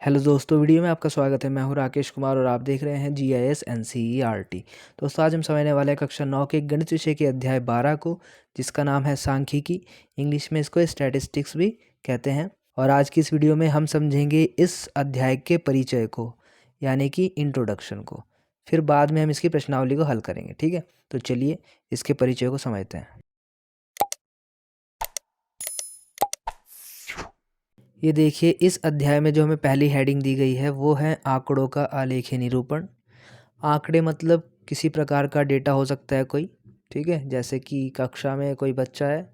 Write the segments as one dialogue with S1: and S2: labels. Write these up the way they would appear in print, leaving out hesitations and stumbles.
S1: Hello दोस्तों, video में आपका स्वागत है। मैं हूं राकेश कुमार और आप देख रहे हैं GIS NCERT। दोस्तों, आज हम समझने वाले हैं कक्षा 9 के गणित विषय के अध्याय 12 को, जिसका नाम है सांख्यिकी। इंग्लिश में इसको स्टैटिस्टिक्स भी कहते हैं। और आज की इस वीडियो में हम समझेंगे इस अध्याय के परिचय को, यानी कि इंट्रोडक्शन को। फिर बाद में हम इसकी प्रश्नावली को हल करेंगे। ठीक है, तो चलिए इसके परिचय को समझते हैं। ये देखिए, इस अध्याय में जो हमें पहली हेडिंग दी गई है वो है आंकड़ों का आलेखीय निरूपण। आंकड़े मतलब किसी प्रकार का डेटा हो सकता है कोई, ठीक है। जैसे कि कक्षा में कोई बच्चा है,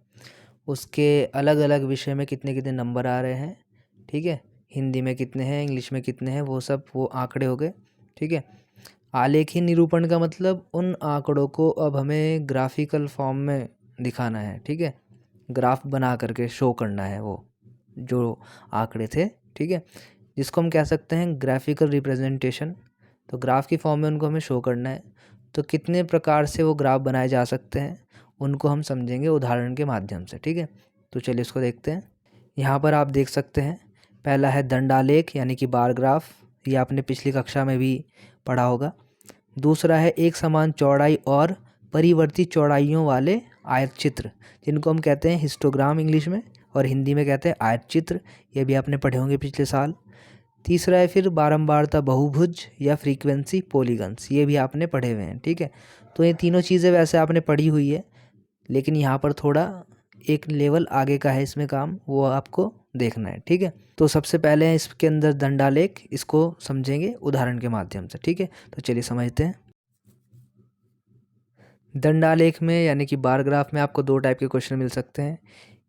S1: उसके अलग अलग विषय में कितने कितने नंबर आ रहे हैं, ठीक है। हिंदी में कितने हैं, इंग्लिश में कितने हैं, वो आंकड़े हो गए, ठीक है। आलेखीय निरूपण का मतलब उन आंकड़ों को अब हमें ग्राफिकल फॉर्म में दिखाना है, ठीक है। ग्राफ बना करके शो करना है वो जो आंकड़े थे, ठीक है, जिसको हम कह सकते हैं ग्राफिकल रिप्रेजेंटेशन। तो ग्राफ की फॉर्म में उनको हमें शो करना है। तो कितने प्रकार से वो ग्राफ बनाए जा सकते हैं उनको हम समझेंगे उदाहरण के माध्यम से, ठीक है। तो चलिए इसको देखते हैं। यहाँ पर आप देख सकते हैं, पहला है दंडालेख यानी कि बार ग्राफ, ये आपने पिछली कक्षा में भी पढ़ा होगा। दूसरा है एक समान चौड़ाई और परिवर्ती चौड़ाइयों वाले आयत चित्र, जिनको हम कहते हैं हिस्टोग्राम इंग्लिश में, और हिंदी में कहते हैं आयत चित्र। ये भी आपने पढ़े होंगे पिछले साल। तीसरा है फिर बारंबारता बहुभुज या फ्रीक्वेंसी पॉलीगन्स, ये भी आपने पढ़े हुए हैं, ठीक है। तो ये तीनों चीज़ें वैसे आपने पढ़ी हुई है, लेकिन यहाँ पर थोड़ा एक लेवल आगे का है इसमें काम, वो आपको देखना है, ठीक है। तो सबसे पहले इसके अंदर दंडालेख, इसको समझेंगे उदाहरण के माध्यम से, ठीक है। तो चलिए समझते हैं। दंडालेख में यानी कि बार ग्राफ में आपको दो टाइप के क्वेश्चन मिल सकते हैं।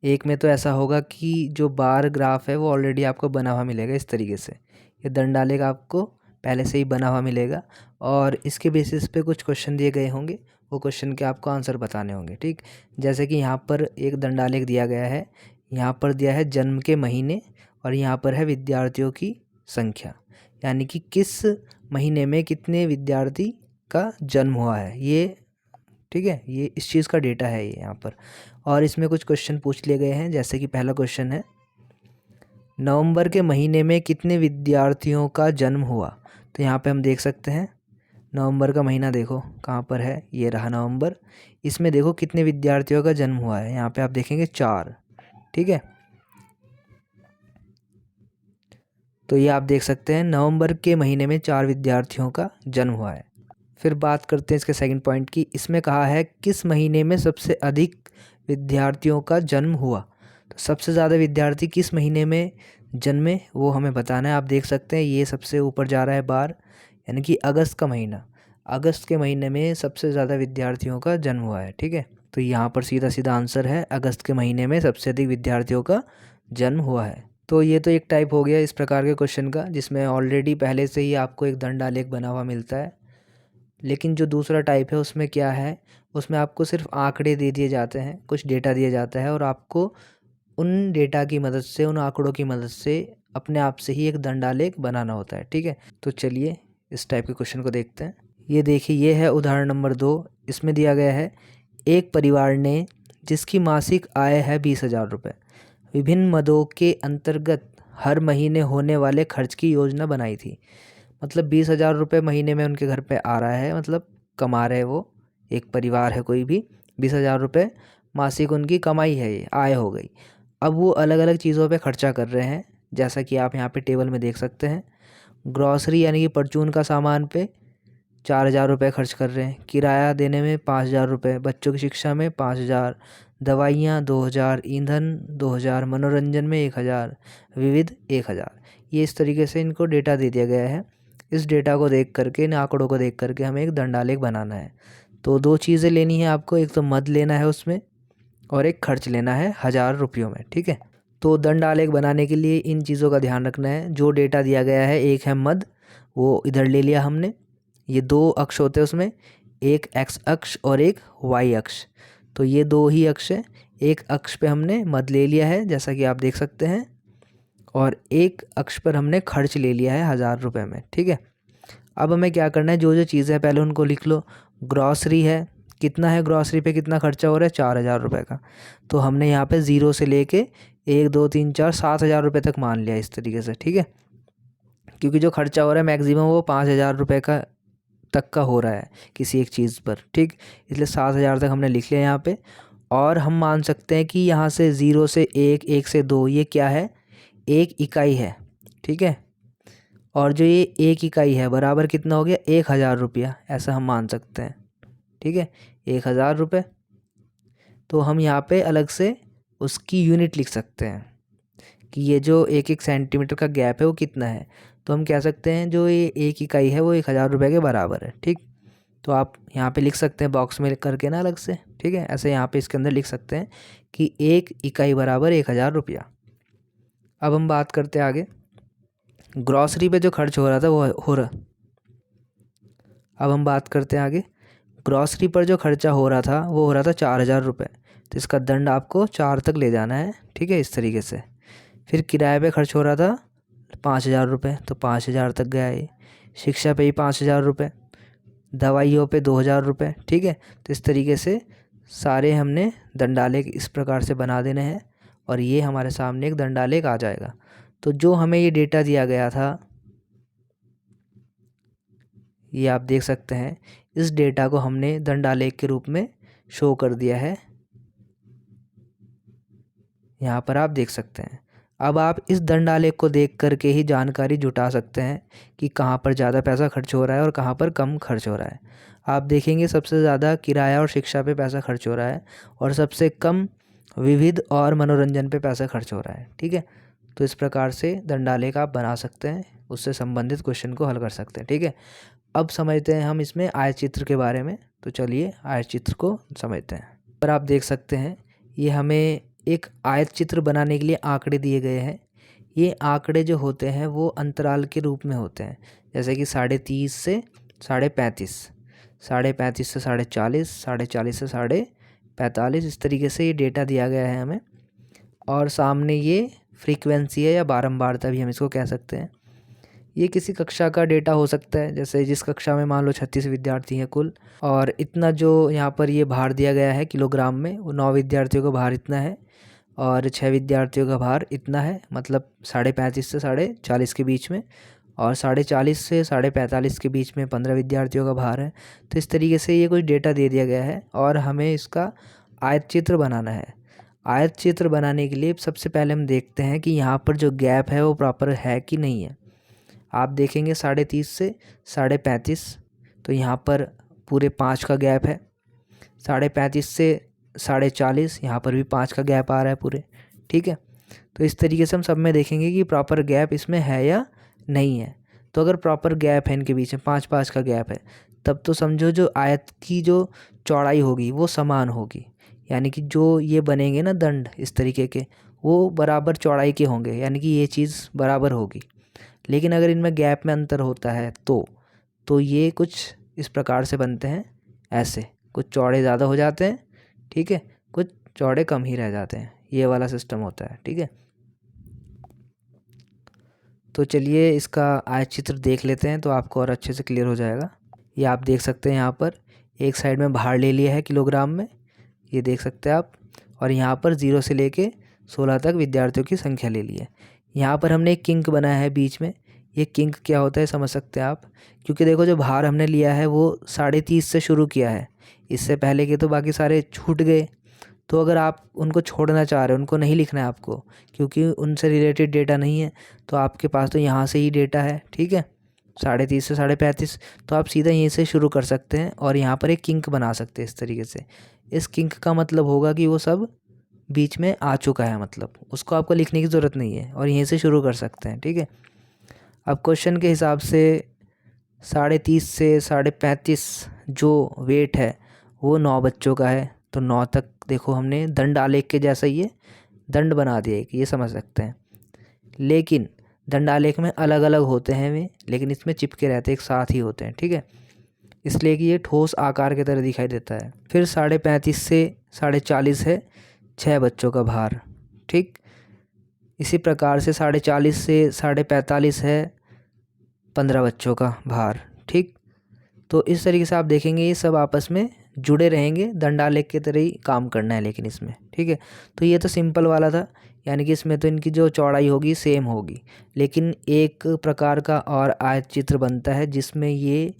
S1: एक में तो ऐसा होगा कि जो बार ग्राफ है वो ऑलरेडी आपको बना हुआ मिलेगा इस तरीके से। ये दंडालेख आपको पहले से ही बना हुआ मिलेगा और इसके बेसिस पे कुछ क्वेश्चन दिए गए होंगे, वो क्वेश्चन के आपको आंसर बताने होंगे, ठीक। जैसे कि यहाँ पर एक दंडालेख दिया गया है, यहाँ पर दिया है जन्म के महीने और यहाँ पर है विद्यार्थियों की संख्या, यानी कि किस महीने में कितने विद्यार्थी का जन्म हुआ है, ये, ठीक है। ये इस चीज़ का डेटा है ये यहाँ पर। और इसमें कुछ क्वेश्चन पूछ लिए गए हैं, जैसे कि पहला क्वेश्चन है, नवंबर के महीने में कितने विद्यार्थियों का जन्म हुआ। तो यहाँ पे हम देख सकते हैं, नवंबर का महीना देखो कहाँ पर है, ये रहा नवंबर। इसमें देखो कितने विद्यार्थियों का जन्म हुआ है, यहाँ पे आप देखेंगे 4, ठीक है। तो ये आप देख सकते हैं नवंबर के महीने में 4 विद्यार्थियों का जन्म हुआ है। फिर बात करते हैं इसके सेकंड पॉइंट की। इसमें कहा है किस महीने में सबसे अधिक विद्यार्थियों का जन्म हुआ। तो सबसे ज़्यादा विद्यार्थी किस महीने में जन्मे वो हमें बताना है। आप देख सकते हैं ये सबसे ऊपर जा रहा है बार, यानी कि अगस्त का महीना। अगस्त के महीने में सबसे ज़्यादा विद्यार्थियों का जन्म हुआ है, ठीक है। तो यहाँ पर सीधा सीधा आंसर है, अगस्त के महीने में सबसे अधिक विद्यार्थियों का जन्म हुआ है। तो ये तो एक टाइप हो गया इस प्रकार के क्वेश्चन का, जिसमें ऑलरेडी पहले से ही आपको एक दंडालेख बना हुआ मिलता है। लेकिन जो दूसरा टाइप है उसमें क्या है, उसमें आपको सिर्फ आंकड़े दे दिए जाते हैं, कुछ डेटा दिया जाता है और आपको उन डेटा की मदद से, उन आंकड़ों की मदद से अपने आप से ही एक दंडालेख बनाना होता है, ठीक है। तो चलिए इस टाइप के क्वेश्चन को देखते हैं। ये देखिए, ये है उदाहरण नंबर 2। इसमें दिया गया है एक परिवार ने जिसकी मासिक आय है 20,000 रुपये, विभिन्न मदों के अंतर्गत हर महीने होने वाले खर्च की योजना बनाई थी। मतलब 20,000 रुपये महीने में उनके घर पे आ रहा है, मतलब कमा रहे वो, एक परिवार है कोई भी, 20,000 रुपये मासिक उनकी कमाई है, ये आय हो गई। अब वो अलग अलग चीज़ों पे खर्चा कर रहे हैं, जैसा कि आप यहाँ पे टेबल में देख सकते हैं। ग्रॉसरी यानी कि परचून का सामान पे 4,000 रुपये खर्च कर रहे हैं, किराया देने में 5,000 रुपये, बच्चों की शिक्षा में 5,000, दवाइयाँ 2,000, ईंधन 2,000, मनोरंजन में 1,000, विविध 1,000। ये इस तरीके से इनको डेटा दे दिया गया है। इस डेटा को देख करके, इन आंकड़ों को देख करके हमें एक दंडालेख बनाना है। तो दो चीज़ें लेनी है आपको, एक तो मद लेना है उसमें और एक खर्च लेना है 1,000 रुपयों में, ठीक है। तो दंडालेख बनाने के लिए इन चीज़ों का ध्यान रखना है। जो डेटा दिया गया है, एक है मद, वो इधर ले लिया हमने। ये 2 अक्ष होते हैं उसमें, एक एक्स अक्ष और एक वाई अक्ष। तो ये 2 ही अक्ष है। एक अक्ष पे हमने मद ले लिया है, जैसा कि आप देख सकते हैं, और एक अक्ष पर हमने खर्च ले लिया है 1,000 रुपये में, ठीक है। अब हमें क्या करना है, जो जो चीज़ें हैं पहले उनको लिख लो। ग्रॉसरी है, कितना है ग्रॉसरी पे, कितना खर्चा हो रहा है, 4,000 रुपये का। तो हमने यहाँ पे 0 से लेके 1 2 3 4 7,000 रुपये तक मान लिया इस तरीके से, ठीक है। क्योंकि जो खर्चा हो रहा है मैक्सिमम वो 5,000 रुपये का तक का हो रहा है किसी एक चीज़ पर, ठीक। इसलिए 7,000 तक हमने लिख लिया यहाँ पे। और हम मान सकते हैं कि यहाँ से 0 से 1, 1 से 2 ये क्या है, 1 इकाई है, ठीक है। और जो ये 1 इकाई है बराबर कितना हो गया, 1,000 रुपया, ऐसा हम मान सकते हैं, ठीक है, 1,000 रुपये। तो हम यहाँ पे अलग से उसकी यूनिट लिख सकते हैं कि ये जो 1-1 सेंटीमीटर का गैप है वो कितना है। तो हम कह सकते हैं जो ये 1 इकाई है वो 1,000 रुपये के बराबर है, ठीक। तो आप यहाँ पे लिख सकते हैं बॉक्स में करके ना अलग से, ठीक है। ऐसे यहाँ पे इसके अंदर लिख सकते हैं कि 1 इकाई बराबर 1,000 रुपया। अब हम बात करते हैं आगे, ग्रॉसरी पे जो खर्च हो रहा था वो हो रहा। अब हम बात करते हैं आगे, ग्रॉसरी पर जो खर्चा हो रहा था वो हो रहा था 4,000 रुपये। तो इसका दंड आपको 4 तक ले जाना है, ठीक है, इस तरीके से। फिर किराए पे खर्च हो रहा था 5,000 रुपये, तो 5,000 तक गया ये। शिक्षा पे ही 5,000 रुपये, दवाइयों पे 2,000 रुपये, ठीक है। तो इस तरीके से सारे हमने दंडालेख इस प्रकार से बना देने हैं और ये हमारे सामने एक दंडालेख आ जाएगा। तो जो हमें ये डेटा दिया गया था ये आप देख सकते हैं, इस डेटा को हमने दंडालेख के रूप में शो कर दिया है, यहाँ पर आप देख सकते हैं। अब आप इस दंडालेख को देख करके ही जानकारी जुटा सकते हैं कि कहाँ पर ज़्यादा पैसा खर्च हो रहा है और कहाँ पर कम खर्च हो रहा है। आप देखेंगे सबसे ज़्यादा किराया और शिक्षा पे पैसा खर्च हो रहा है और सबसे कम विविध और मनोरंजन पे पैसा खर्च हो रहा है, ठीक है। तो इस प्रकार से दंडालेख आप बना सकते हैं, उससे संबंधित क्वेश्चन को हल कर सकते हैं, ठीक है। अब समझते हैं हम इसमें आयत चित्र के बारे में। तो चलिए आयत चित्र को समझते हैं। पर आप देख सकते हैं ये हमें एक आयत चित्र बनाने के लिए आंकड़े दिए गए हैं। ये आंकड़े जो होते हैं वो अंतराल के रूप में होते हैं, जैसे कि 30.5 से 35.5, 35.5 से 40.5, 40.5 से 45.5, इस तरीके से ये डेटा दिया गया है हमें। और सामने ये फ्रीक्वेंसी है या बारंबारता भी हम इसको कह सकते हैं। ये किसी कक्षा का डेटा हो सकता है, जैसे जिस कक्षा में मान लो 36 विद्यार्थी हैं कुल, और इतना जो यहाँ पर ये भार दिया गया है किलोग्राम में, वो 9 विद्यार्थियों का भार इतना है और 6 विद्यार्थियों का भार इतना है, मतलब 35.5 से 40 के बीच में, और 40.5 से 45.5 के बीच में 15 विद्यार्थियों का भार है। तो इस तरीके से ये कुछ डेटा दे दिया गया है और हमें इसका आयत चित्र बनाना है। आयत चित्र बनाने के लिए सबसे पहले हम देखते हैं कि यहाँ पर जो गैप है वो प्रॉपर है कि नहीं है। आप देखेंगे 30.5 से 35.5, तो यहाँ पर पूरे 5 का गैप है। 35.5 से 40.5, यहाँ पर भी 5 का गैप आ रहा है पूरे, ठीक है। तो इस तरीके से हम सब में देखेंगे कि प्रॉपर गैप इसमें है या नहीं है। तो अगर प्रॉपर गैप है इनके बीच में, 5-5 का गैप है, तब तो समझो जो आयत की जो चौड़ाई होगी वो समान होगी, यानी कि जो ये बनेंगे ना दंड इस तरीके के, वो बराबर चौड़ाई के होंगे, यानी कि ये चीज़ बराबर होगी। लेकिन अगर इनमें गैप में अंतर होता है तो ये कुछ इस प्रकार से बनते हैं, ऐसे कुछ चौड़े ज़्यादा हो जाते हैं, ठीक है, कुछ चौड़े कम ही रह जाते हैं, ये वाला सिस्टम होता है, ठीक है। तो चलिए इसका आयत चित्र देख लेते हैं तो आपको और अच्छे से क्लियर हो जाएगा। ये आप देख सकते हैं यहाँ पर एक साइड में भार ले लिया है किलोग्राम में, ये देख सकते हैं आप, और यहाँ पर 0 से लेके 16 तक विद्यार्थियों की संख्या ले ली है। यहाँ पर हमने एक किंक बनाया है बीच में। ये किंक क्या होता है समझ सकते हैं आप, क्योंकि देखो जो भार हमने लिया है वो 30.5 से शुरू किया है, इससे पहले के तो बाकी सारे छूट गए। तो अगर आप उनको छोड़ना चाह रहे हो, उनको नहीं लिखना है आपको, क्योंकि उनसे रिलेटेड डेटा नहीं है, तो आपके पास तो यहाँ से ही डेटा है, ठीक है, 30.5 से 35.5, तो आप सीधा यहीं से शुरू कर सकते हैं और यहाँ पर एक किंक बना सकते हैं इस तरीके से। इस किंक का मतलब होगा कि वो सब बीच में आ चुका है, मतलब उसको आपको लिखने की ज़रूरत नहीं है और यहीं से शुरू कर सकते हैं, ठीक है। अब क्वेश्चन के हिसाब से 30.5 से 35.5 जो वेट है वो 9 बच्चों का है, तो 9 तक देखो हमने दंड आलेख के जैसा ये दंड बना दिया है, ये समझ सकते हैं। लेकिन दंड आलेख में अलग अलग होते हैं वे, लेकिन इसमें चिपके रहते हैं, एक साथ ही होते हैं, ठीक है, इसलिए कि ये ठोस आकार की तरह दिखाई देता है। फिर 35.5 से 40.5 है 6 बच्चों का भार, ठीक। इसी प्रकार से 40.5 से 45.5 है 15 बच्चों का भार, ठीक। तो इस तरीके से आप देखेंगे ये सब आपस में जुड़े रहेंगे, दंडालेख की तरह ही काम करना है लेकिन इसमें, ठीक है। तो ये तो सिंपल वाला था, यानी कि इसमें तो इनकी जो चौड़ाई होगी सेम होगी, लेकिन एक प्रकार का और आयत चित्र बनता है जिसमें ये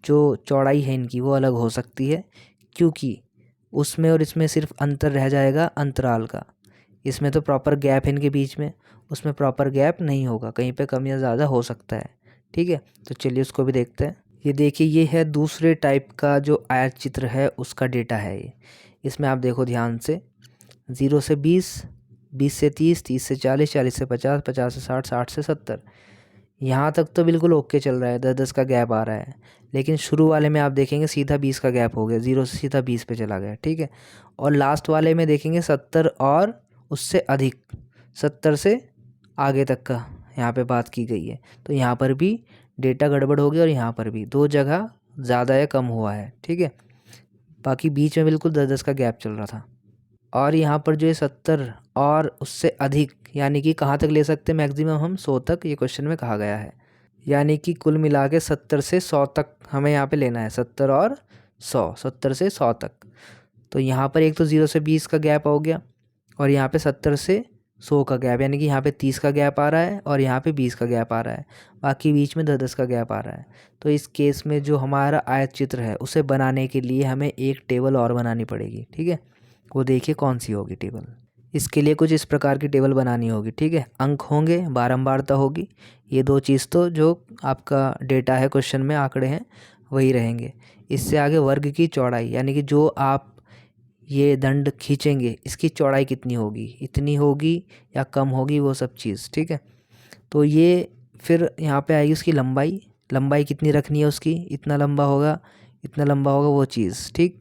S1: जो चौड़ाई है इनकी वो अलग हो सकती है, क्योंकि उसमें और इसमें सिर्फ अंतर रह जाएगा अंतराल का। इसमें तो प्रॉपर गैप है इनके बीच में, उसमें प्रॉपर गैप नहीं होगा, कहीं पे कम या ज़्यादा हो सकता है। ठीक है, तो चलिए उसको भी देखते हैं। ये देखिए, ये है दूसरे टाइप का जो आयत चित्र है उसका डेटा है ये। इसमें आप देखो ध्यान से, 0 से 20, 20 से 30, 30 से 40, 40 से 50, 50 से 60, 60 से 70, यहाँ तक तो बिल्कुल ओके चल रहा है, 10-10 का गैप आ रहा है। लेकिन शुरू वाले में आप देखेंगे सीधा 20 का गैप हो गया, 0 से सीधा 20 पे चला गया। ठीक है, और लास्ट वाले में देखेंगे 70 और उससे अधिक, 70 से आगे तक का यहाँ पे बात की गई है। तो यहाँ पर भी डेटा गड़बड़ हो गया और यहाँ पर भी 2 जगह ज़्यादा या कम हुआ है। ठीक है, बाकी बीच में बिल्कुल 10-10 का गैप चल रहा था। और यहाँ पर जो है 70 और उससे अधिक, यानी कि कहाँ तक ले सकते हैं मैक्सिमम हम, 100 तक, ये क्वेश्चन में कहा गया है। यानी कि कुल मिला के 70 से 100 तक हमें यहाँ पे लेना है, 70 और 100, 70 से 100 तक। तो यहाँ पर एक तो 0 से 20 का गैप हो गया और यहाँ पे 70 से 100 का गैप, यानी कि यहाँ पे 30 का गैप आ रहा है और यहाँ पे 20 का गैप आ रहा है, बाकी बीच में 10-10 का गैप आ रहा है। तो इस केस में जो हमारा आयत चित्र है उसे बनाने के लिए हमें एक टेबल और बनानी पड़ेगी। ठीक है, वो देखिए कौन सी होगी टेबल। इसके लिए कुछ इस प्रकार की टेबल बनानी होगी। ठीक है, अंक होंगे, बारंबारता होगी, ये 2 चीज़ तो जो आपका डेटा है क्वेश्चन में, आंकड़े हैं, वही रहेंगे। इससे आगे वर्ग की चौड़ाई, यानी कि जो आप ये दंड खींचेंगे इसकी चौड़ाई कितनी होगी, इतनी होगी या कम होगी, वो सब चीज़। ठीक है, तो ये फिर यहाँ पे आएगी उसकी लंबाई, लंबाई कितनी रखनी है उसकी, इतना लंबा होगा, इतना लंबा होगा, वो चीज़। ठीक,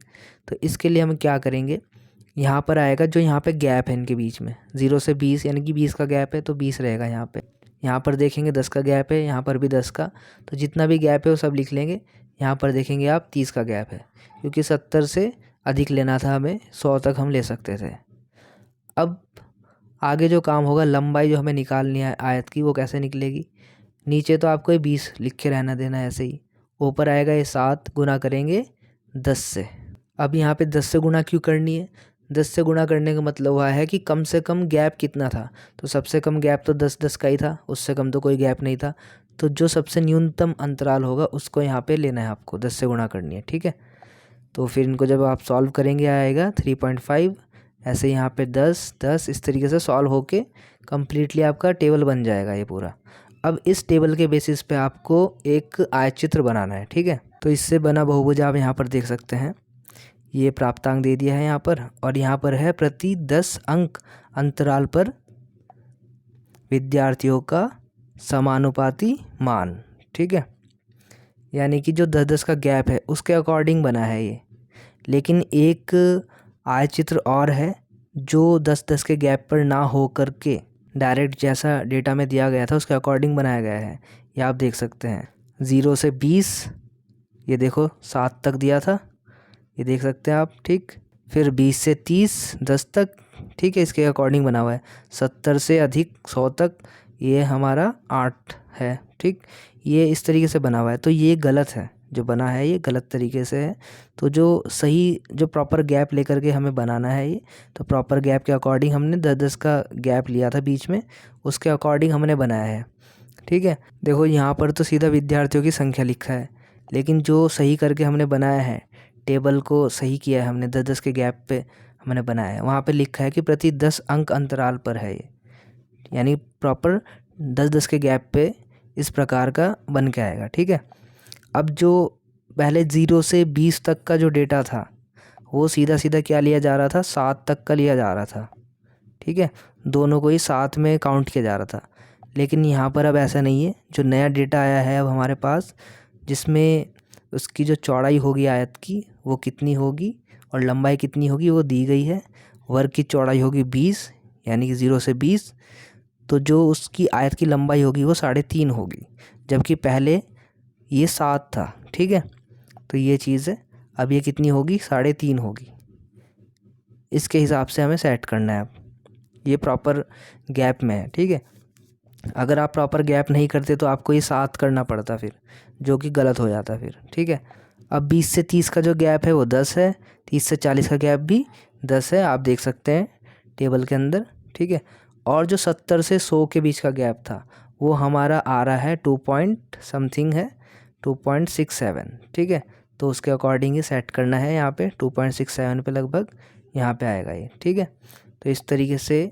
S1: तो इसके लिए हम क्या करेंगे, यहाँ पर आएगा जो यहाँ पे गैप है इनके बीच में, 0 से 20, यानी कि 20 का गैप है तो 20 रहेगा यहाँ पे। यहाँ पर देखेंगे 10 का गैप है, यहाँ पर भी 10 का, तो जितना भी गैप है वो सब लिख लेंगे। यहाँ पर देखेंगे आप 30 का गैप है, क्योंकि 70 से अधिक लेना था हमें, 100 तक हम ले सकते थे। अब आगे जो काम होगा, लंबाई जो हमें निकालनी है आयत की, वो कैसे निकलेगी। नीचे तो आपको ये 20 लिख के रहना देना है ऐसे ही, ऊपर आएगा ये 7 गुना करेंगे 10 से। अब यहाँ पे 10 से गुणा क्यों करनी है, 10 से गुणा करने का मतलब हुआ है कि कम से कम गैप कितना था, तो सबसे कम गैप तो 10-10 का ही था, उससे कम तो कोई गैप नहीं था। तो जो सबसे न्यूनतम अंतराल होगा उसको यहाँ पे लेना है आपको, 10 से गुणा करनी है। ठीक है, तो फिर इनको जब आप सॉल्व करेंगे आएगा 3.5, ऐसे यहाँ पे 10-10, इस तरीके से सॉल्व होके कम्प्लीटली आपका टेबल बन जाएगा ये पूरा। अब इस टेबल के बेसिस पे आपको एक आयत चित्र बनाना है। ठीक है, तो इससे बना बहुभुज आप यहाँ पर देख सकते हैं, ये प्राप्तांक दे दिया है यहाँ पर, और यहाँ पर है प्रति 10 अंक अंतराल पर विद्यार्थियों का समानुपाती मान। ठीक है, यानी कि जो 10-10 का गैप है उसके अकॉर्डिंग बना है ये। लेकिन एक आयत चित्र और है जो 10-10 के गैप पर ना हो करके डायरेक्ट जैसा डेटा में दिया गया था उसके अकॉर्डिंग बनाया गया है। ये आप देख सकते हैं, 0 से 20, ये देखो 7 तक दिया था, ये देख सकते हैं आप। ठीक, फिर 20 से 30, 10 तक। ठीक है, इसके अकॉर्डिंग बना हुआ है। 70 से अधिक 100 तक, ये हमारा 8 है। ठीक, ये इस तरीके से बना हुआ है, तो ये गलत है, जो बना है ये गलत तरीके से है। तो जो सही, जो प्रॉपर गैप लेकर के हमें बनाना है ये, तो प्रॉपर गैप के अकॉर्डिंग हमने 10-10 का गैप लिया था बीच में, उसके अकॉर्डिंग हमने बनाया है। ठीक है, देखो यहाँ पर तो सीधा विद्यार्थियों की संख्या लिखा है, लेकिन जो सही करके हमने बनाया है, टेबल को सही किया है हमने, 10-10 के गैप पे हमने बनाया है, वहाँ पे लिखा है कि प्रति 10 अंक अंतराल पर है ये, यानी प्रॉपर 10-10 के गैप पे इस प्रकार का बन के आएगा। ठीक है, अब जो पहले 0 से 20 तक का जो डेटा था वो सीधा सीधा क्या लिया जा रहा था, 7 तक का लिया जा रहा था। ठीक है, दोनों को ही साथ में काउंट किया जा रहा था। लेकिन यहाँ पर अब ऐसा नहीं है, जो नया डेटा आया है अब हमारे पास, जिसमें उसकी जो चौड़ाई होगी आयत की वो कितनी होगी और लंबाई कितनी होगी वो दी गई है। वर्ग की चौड़ाई होगी 20, यानी कि 0 से 20, तो जो उसकी आयत की लंबाई होगी वो 3.5 होगी, जबकि पहले ये 7 था। ठीक है, तो ये चीज़ है, अब ये कितनी होगी, 3.5 होगी। इसके हिसाब से हमें सेट करना है। अब ये प्रॉपर गैप में है। ठीक है, अगर आप प्रॉपर गैप नहीं करते तो आपको ये 7 करना पड़ता फिर, जो कि गलत हो जाता फिर। ठीक है, अब 20 से 30 का जो गैप है वो 10 है, 30 से 40 का गैप भी 10 है, आप देख सकते हैं टेबल के अंदर। ठीक है, और जो 70 से 100 के बीच का गैप था वो हमारा आ रहा है 2 पॉइंट समथिंग है 2.67, ठीक है। तो उसके अकॉर्डिंग ही सेट करना है यहाँ पे 2.67 पे लगभग यहाँ पे आएगा ये, ठीक है। तो इस तरीके से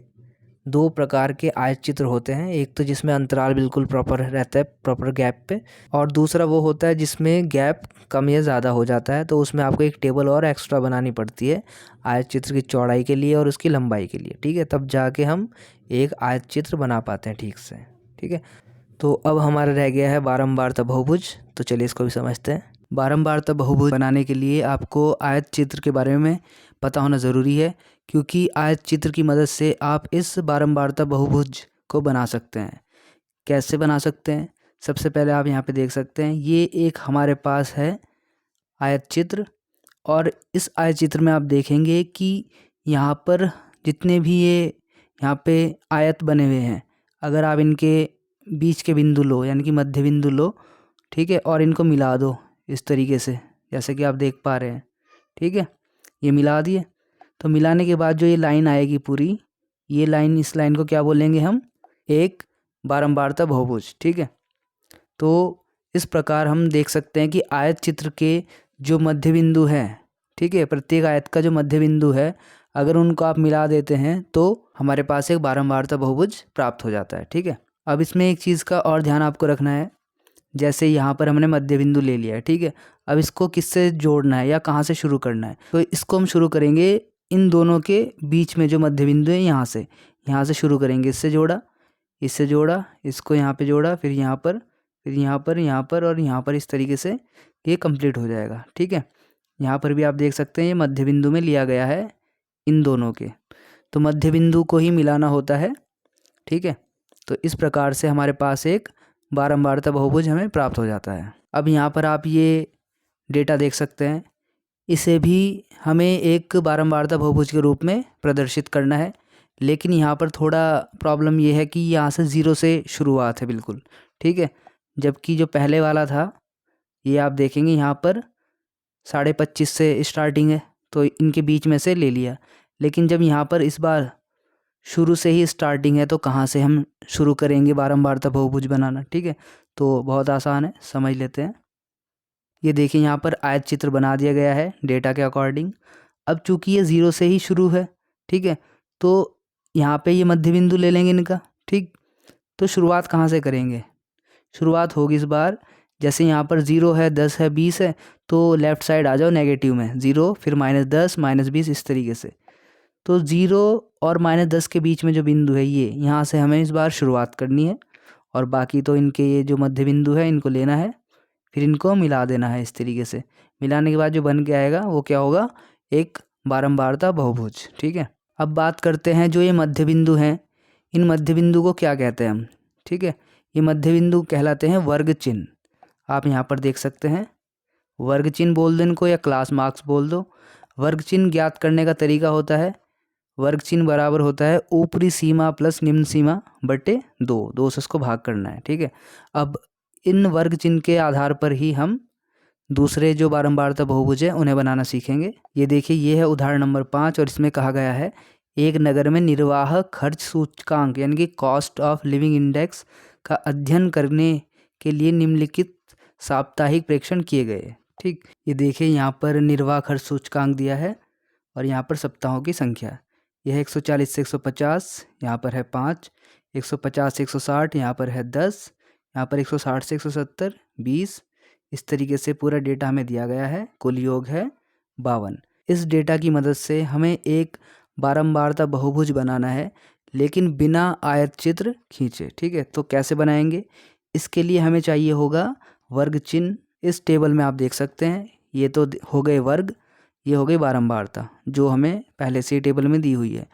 S1: दो प्रकार के आयत चित्र होते हैं, एक तो जिसमें अंतराल बिल्कुल प्रॉपर रहता है प्रॉपर गैप पे, और दूसरा वो होता है जिसमें गैप कम या ज़्यादा हो जाता है। तो उसमें आपको एक टेबल और एक्स्ट्रा बनानी पड़ती है आयत चित्र की चौड़ाई के लिए और उसकी लंबाई के लिए, ठीक है। तब जाके हम एक आयत चित्र बना पाते हैं ठीक से, ठीक है। तो अब हमारा रह गया है बारंबारता बहुभुज, तो चलिए इसको भी समझते हैं। बारंबारता बहुभुज बनाने के लिए आपको आयत चित्र के बारे में पता होना ज़रूरी है, क्योंकि आयत चित्र की मदद से आप इस बारंबारता बहुभुज को बना सकते हैं। कैसे बना सकते हैं? सबसे पहले आप यहाँ पे देख सकते हैं, ये एक हमारे पास है आयत चित्र, और इस आयत चित्र में आप देखेंगे कि यहाँ पर जितने भी ये यहाँ पे आयत बने हुए हैं, अगर आप इनके बीच के बिंदु लो यानी कि मध्य बिंदु लो, ठीक है, और इनको मिला दो इस तरीके से, जैसे कि आप देख पा रहे हैं, ठीक है। ये मिला दिए, तो मिलाने के बाद जो ये लाइन आएगी पूरी, ये लाइन, इस लाइन को क्या बोलेंगे हम? एक बारंबारता बहुभुज, ठीक है। तो इस प्रकार हम देख सकते हैं कि आयत चित्र के जो मध्य बिंदु हैं, ठीक है, प्रत्येक आयत का जो मध्य बिंदु है, अगर उनको आप मिला देते हैं तो हमारे पास एक बारंबारता बहुभुज प्राप्त हो जाता है, ठीक है। अब इसमें एक चीज़ का और ध्यान आपको रखना है, जैसे यहाँ पर हमने मध्य बिंदु ले लिया है, ठीक है। अब इसको किससे जोड़ना है या कहाँ से शुरू करना है? तो इसको हम शुरू करेंगे इन दोनों के बीच में जो मध्य बिंदु है, यहाँ से शुरू करेंगे। इससे जोड़ा, इससे जोड़ा, इसको यहाँ पे जोड़ा, फिर यहाँ पर, फिर यहाँ पर, यहाँ पर और यहाँ पर, इस तरीके से ये कंप्लीट हो जाएगा, ठीक है। यहाँ पर भी आप देख सकते हैं ये मध्य बिंदु में लिया गया है इन दोनों के, तो मध्य बिंदु को ही मिलाना होता है, ठीक है। तो इस प्रकार से हमारे पास एक बारंबारता बहुभुज हमें प्राप्त हो जाता है। अब यहाँ पर आप ये डेटा देख सकते हैं, इसे भी हमें एक बारंबारता बहुभुज के रूप में प्रदर्शित करना है, लेकिन यहाँ पर थोड़ा प्रॉब्लम ये है कि यहाँ से 0 से शुरुआत है बिल्कुल, ठीक है। जबकि जो पहले वाला था, ये आप देखेंगे यहाँ पर 25.5 से स्टार्टिंग है, तो इनके बीच में से ले लिया। लेकिन जब यहाँ पर इस बार शुरू से ही स्टार्टिंग है, तो कहाँ से हम शुरू करेंगे बारंबारता बहुभुज बनाना, ठीक है। तो बहुत आसान है, समझ लेते हैं। ये देखिए यहाँ पर आयत चित्र बना दिया गया है डेटा के अकॉर्डिंग। अब चूंकि ये 0 से ही शुरू है, ठीक है, तो यहाँ पे ये मध्य बिंदु ले लेंगे इनका, ठीक। तो शुरुआत कहाँ से करेंगे? शुरुआत होगी इस बार, जैसे यहाँ पर 0 है, 10 है, 20 है, तो लेफ़्ट साइड आ जाओ नेगेटिव में, 0 फिर -10 -20 इस तरीके से। तो 0 और -10 के बीच में जो बिंदु है, ये यहाँ से हमें इस बार शुरुआत करनी है, और बाकी तो इनके ये जो मध्य बिंदु है इनको लेना है, फिर इनको मिला देना है इस तरीके से। मिलाने के बाद जो बन के आएगा वो क्या होगा? एक बारंबारता बहुभुज, ठीक है। अब बात करते हैं जो ये मध्य बिंदु हैं, इन मध्य बिंदु को क्या कहते हैं हम, ठीक है। ये मध्य बिंदु कहलाते हैं वर्ग चिन्ह। आप यहाँ पर देख सकते हैं, वर्ग चिन्ह बोल दो इनको या क्लास मार्क्स बोल दो। वर्ग चिन्ह ज्ञात करने का तरीका होता है, वर्ग चिन्ह बराबर होता है ऊपरी सीमा प्लस निम्न सीमा बटे 2 से इसको भाग करना है, ठीक है। अब इन वर्ग चिन्ह के आधार पर ही हम दूसरे जो बारंबारता बहुभुज है उन्हें बनाना सीखेंगे। ये देखिए, ये है उदाहरण नंबर 5, और इसमें कहा गया है एक नगर में निर्वाह खर्च सूचकांक यानी कि कॉस्ट ऑफ लिविंग इंडेक्स का अध्ययन करने के लिए निम्नलिखित साप्ताहिक प्रेक्षण किए गए, ठीक। ये देखिए यहाँ पर निर्वाह खर्च सूचकांक दिया है और यहाँ पर सप्ताहों की संख्या, यह 140 से 150, यहाँ पर है 5, 150 से 160, यहाँ पर है 10, यहाँ पर 160 से 170, 20, इस तरीके से पूरा डेटा हमें दिया गया है। कुल योग है 52। इस डेटा की मदद से हमें एक बारंबारता बहुभुज बनाना है, लेकिन बिना आयत चित्र खींचे, ठीक है। तो कैसे बनाएंगे? इसके लिए हमें चाहिए होगा वर्ग चिन्ह। इस टेबल में आप देख सकते हैं, ये तो हो गए वर्ग, ये हो गई बारंबारता जो हमें पहले से ही टेबल में दी हुई है,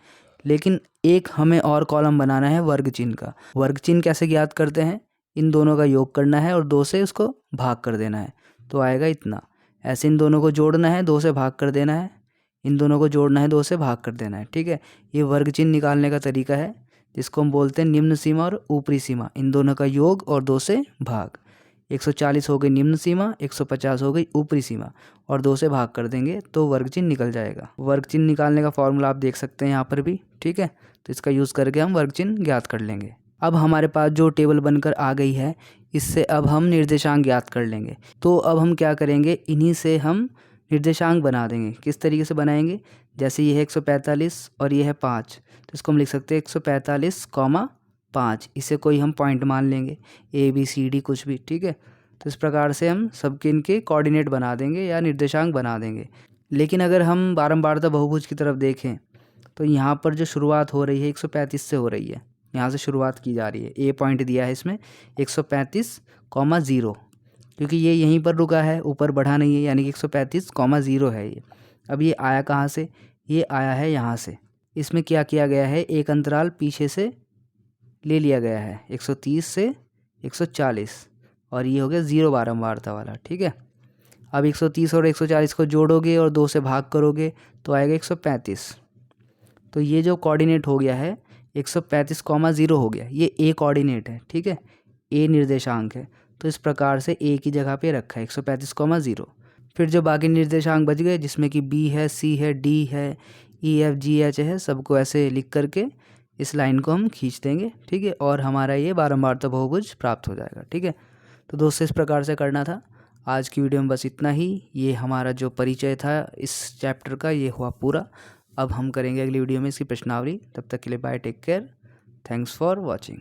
S1: लेकिन एक हमें और कॉलम बनाना है वर्ग चिन्ह का। वर्ग चिन्ह कैसे ज्ञात करते हैं? इन दोनों का योग करना है और 2 से उसको भाग कर देना है, तो आएगा इतना। ऐसे इन दोनों को जोड़ना है, 2 से भाग कर देना है, इन दोनों को जोड़ना है, 2 से भाग कर देना है, ठीक है। ये वर्ग चिन्ह निकालने का तरीका है, जिसको हम बोलते हैं निम्न सीमा और ऊपरी सीमा, इन दोनों का योग और 2 से भाग। 140 हो गई निम्न सीमा, 150 हो गई ऊपरी सीमा, और 2 से भाग कर देंगे तो वर्ग चिन्ह निकल जाएगा। वर्ग चिन्ह निकालने का फॉर्मूला आप देख सकते हैं यहाँ पर भी, ठीक है। तो इसका यूज़ करके हम वर्ग चिन्ह ज्ञात कर लेंगे। अब हमारे पास जो टेबल बनकर आ गई है, इससे अब हम निर्देशांक ज्ञात कर लेंगे। तो अब हम क्या करेंगे, इन्हीं से हम निर्देशांक बना देंगे। किस तरीके से बनाएंगे, जैसे ये है 145 और ये है 5, तो इसको हम लिख सकते हैं 145,5। इसे कोई हम पॉइंट मान लेंगे, ABCD कुछ भी, ठीक है। तो इस प्रकार से हम सबके इनके कोऑर्डिनेट बना देंगे या निर्देशांक बना देंगे। लेकिन अगर हम बारंबारता बहुभुज की तरफ देखें तो यहाँ पर जो शुरुआत हो रही है 135 से हो रही है, यहाँ से शुरुआत की जा रही है। A पॉइंट दिया है इसमें 135,0, क्योंकि ये यहीं पर रुका है, ऊपर बढ़ा नहीं है, यानी कि 135,0 है ये। अब ये आया कहाँ से, ये आया है यहाँ से। इसमें क्या किया गया है, एक अंतराल पीछे से ले लिया गया है 130 से 140, और ये हो गया 0 बारंबारता वाला, ठीक है। अब 130 और 140 को जोड़ोगे और 2 से भाग करोगे तो आएगा 135। तो ये जो कोऑर्डिनेट हो गया है 135,0 हो गया, ये A कोऑर्डिनेट है, ठीक है, A निर्देशांक है। तो इस प्रकार से A की जगह पे रखा है 135,0। फिर जो बाकी निर्देशांक बच गए, जिसमें कि B है, C है, D है, E F G H है, सबको ऐसे लिख करके इस लाइन को हम खींच देंगे, ठीक है, और हमारा ये बारंबारता बहुभुज प्राप्त हो जाएगा, ठीक है। तो दोस्तों इस प्रकार से करना था। आज की वीडियो में बस इतना ही। ये हमारा जो परिचय था इस चैप्टर का, ये हुआ पूरा। अब हम करेंगे अगली वीडियो में इसकी प्रश्नावली। तब तक के लिए bye, take care, thanks for watching.